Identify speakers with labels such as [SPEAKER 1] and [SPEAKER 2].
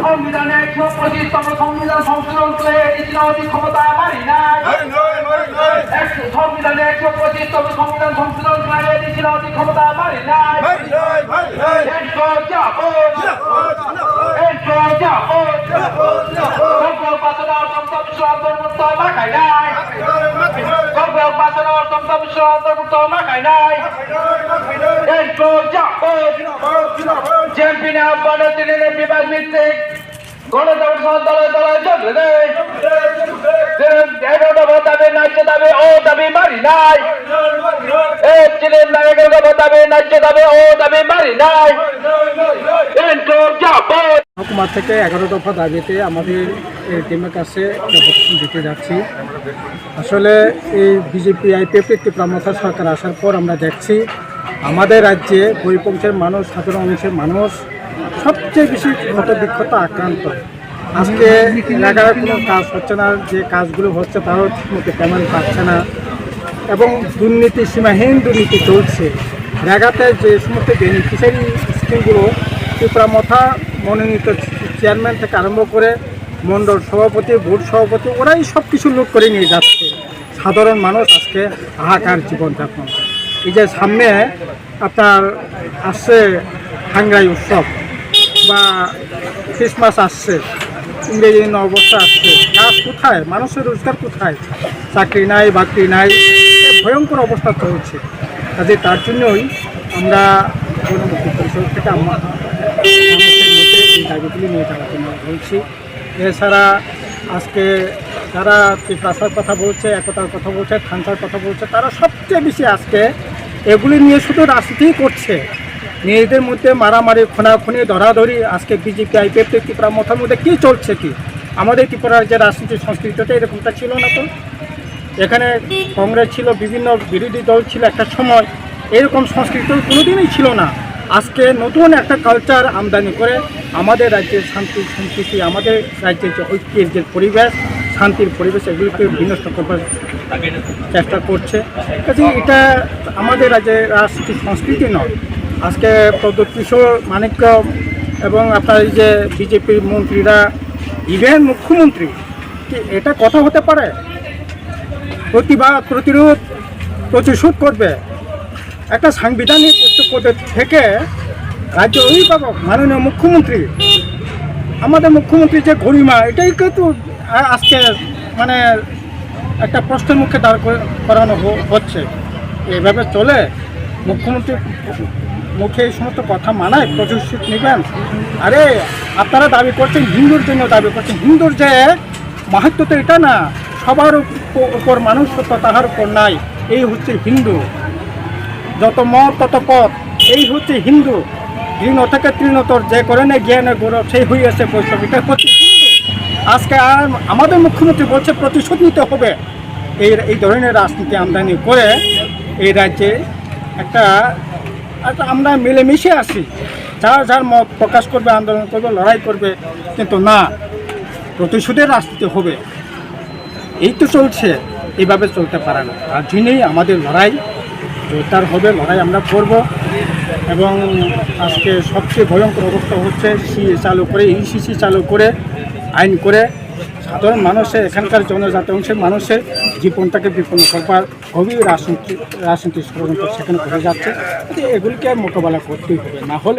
[SPEAKER 1] সংবিধানের 125তম সংবিধান সংশোধন করে ইসলামী ক্ষমতা পারি নাই। সংবিধানের 125তম সংবিধান সংশোধন করে ইসলামী ক্ষমতা পারি নাই। বিভাগ ভিত্তিক গণতন্ত্র দলে দলে চলবে দাবি ন্যায্য দাবি ও দাবি মারি নাই। ছিলেন নায়কের দাবি ন্যায্য দাবি ও দাবি মারি নাই।
[SPEAKER 2] মহকুমা থেকে 11 দফা দাবিতে আমাদের টিমের কাছে দিতে যাচ্ছি। আসলে এই বিজেপি আইপিএফ একটি প্রামথা সরকার আসার পর আমরা দেখছি আমাদের রাজ্যে গরিবপন্থের মানুষ, সাধারণ অংশের মানুষ সবচেয়ে বেশি ক্ষতবিক্ষত আক্রান্ত। আজকে এলাকায় কোনো কাজ হচ্ছে না, যে কাজগুলো হচ্ছে তারও ঠিকমতো পেমেন্ট পাচ্ছে না এবং দুর্নীতি, সীমাহীন দুর্নীতি চলছে। জায়গাতে যে সমস্ত বেনিফিশিয়ারি স্কিমগুলো ত্রিপুরামথা মনোনীত চেয়ারম্যান থেকে আরম্ভ করে মণ্ডল সভাপতি, বোর্ড সভাপতি, ওরাই সব কিছু লুট করে নিয়ে যাচ্ছে। সাধারণ মানুষ আজকে হাহাকার জীবনযাপন। এই যে সামনে আপনার আসছে হাঙ্গাই উৎসব বা ক্রিসমাস আসছে, ইংরেজি নববর্ষ আসছে, কাজ কোথায়? মানুষের রোজগার কোথায়? চাকরি নাই, বাকরি নাই, ভয়ঙ্কর অবস্থা চলছে। কাজে তার জন্যই আমরা জনমুক্তি পরিষদ থেকে মানুষের মধ্যে এই দাবিগুলি নিয়ে যাওয়ার জন্য বলছি। এছাড়া আজকে যারা ত্রিপুরার কথা বলছে, একতার কথা বলছে, খানসার কথা বলছে, তারা সবচেয়ে বেশি আজকে এগুলি নিয়ে শুধু রাজনীতিই করছে। নিজেদের মধ্যে মারামারি, খুনাখুনি, ধরাধরি। আজকে বিজেপি আইপিএফ ত্রিপুরামথার মধ্যে কী চলছে কি? আমাদের ত্রিপুরার যে রাজনীতির সংস্কৃতিটা এরকমটা ছিল না তো। এখানে কংগ্রেস ছিল, বিভিন্ন বিরোধী দল ছিল একটা সময়, এরকম সংস্কৃতি কোনোদিনই ছিল না। আজকে নতুন একটা কালচার আমদানি করে আমাদের রাজ্যের শান্তি সম্প্রীতি, আমাদের রাজ্যের যে ঐক্যের যে পরিবেশ, শান্তির পরিবেশ, এগুলিকে বিনষ্ট করবার চেষ্টা করছে। কাজে এটা আমাদের রাজ্যের রাজনীতির সংস্কৃতি নয়। আজকে প্রদ্যোৎ কিশোর, মানিক্য এবং আপনার এই যে বিজেপির মন্ত্রীরা, ইভেন মুখ্যমন্ত্রী, কি এটা কথা হতে পারে? প্রতিবাদ, প্রতিরোধ, প্রতিশোধ করবে একটা সাংবিধানিক পদে থেকে রাজ্য অভিভাবক মাননীয় মুখ্যমন্ত্রী, আমাদের মুখ্যমন্ত্রী যে গরিমা, এটাই কিন্তু আজকে মানে একটা প্রশ্নের মুখে দাঁড় করানো হচ্ছে। এইভাবে চলে মুখ্যমন্ত্রী মুখে এই সমস্ত কথা মানায়? প্রতিশোধ নেবেন? আরে আপনারা দাবি করছেন হিন্দুর জন্য দাবি করছেন, হিন্দুর যে মাহাত্ম তো এটা না, সবার উপর মানুষত্ব তাহার উপর নাই, এই হচ্ছে হিন্দু। যত মত তত পথ, এই হচ্ছে হিন্দু। তৃণ থেকে তৃণতর যে করে নেয় জ্ঞানের গৌরব, সেই হইয়াছে বৈষ্ণব, এটা হচ্ছে হিন্দু। আজকে আর আমাদের মুখ্যমন্ত্রী বলছে প্রতিশোধ নিতে হবে। এই ধরনের রাজনীতি আমদানি করে এই রাজ্যে একটা আমরা মিলেমিশে আসি, যার যার মত প্রকাশ করবে, আন্দোলন করবে, লড়াই করবে, কিন্তু না, প্রতিশোধের রাজনীতি হবে। এই তো চলছে, এইভাবে চলতে পারে না। তার জন্যই আমাদের লড়াই জোরদার হবে, লড়াই আমরা করব। এবং আজকে সবচেয়ে ভয়ঙ্কর অবস্থা হচ্ছে সিএ চালু করে, ইউসিসি চালু করে, আইন করে সাধারণ মানুষের, এখানকার জনজাতি অংশের মানুষের জীবনটাকে বিপন্ন করবার গভীর রাজনীতি ষড়যন্ত্র সেখানে করে যাচ্ছে। এগুলিকে মোকাবেলা করতেই হবে, না হলে